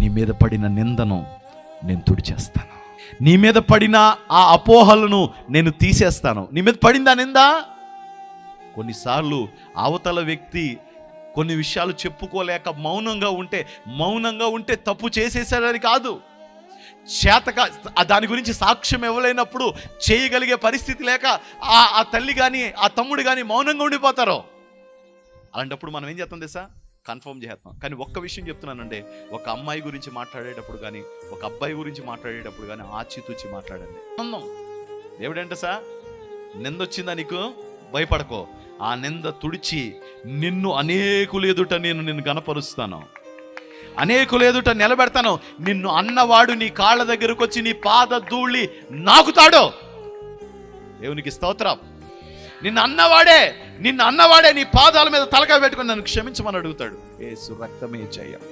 నీ మీద పడిన నిందను నేను తుడిచేస్తాను, నీ మీద పడిన ఆ అపోహలను నేను తీసేస్తాను. నీ మీద పడిందా నింద? కొన్నిసార్లు అవతల వ్యక్తి కొన్ని విషయాలు చెప్పుకోలేక మౌనంగా ఉంటే తప్పు చేసేసాడని కాదు, చేతగా దాని గురించి సాక్ష్యం ఇవ్వలేనప్పుడు, చేయగలిగే పరిస్థితి లేక ఆ తల్లి కానీ ఆ తమ్ముడు కానీ మౌనంగా ఉండిపోతారు. అలాంటప్పుడు మనం ఏం చేస్తాం తెలుసా? కన్ఫర్మ్ చేస్తాం. కానీ ఒక్క విషయం చెప్తున్నానండి, ఒక అమ్మాయి గురించి మాట్లాడేటప్పుడు కానీ ఒక అబ్బాయి గురించి మాట్లాడేటప్పుడు కానీ ఆచితూచి మాట్లాడండి. దేవుడంటే సార్, నిందొచ్చిందా నీకు? భయపడకో, ఆ నింద తుడిచి నిన్ను అనేకులు ఎదుట నిన్ను గణపరుస్తాను, అనేకులు ఎదుట నిలబెడతాను. నిన్ను అన్నవాడు నీ కాళ్ళ దగ్గరకు వచ్చి నీ పాద ధూళి నాకుతాడు. దేవునికి స్తోత్రం. నిన్ను అన్నవాడే నీ పాదాల మీద తలకాయ పెట్టుకుని నన్ను క్షమించమని అడుగుతాడు. యేసు రక్తమే జయం.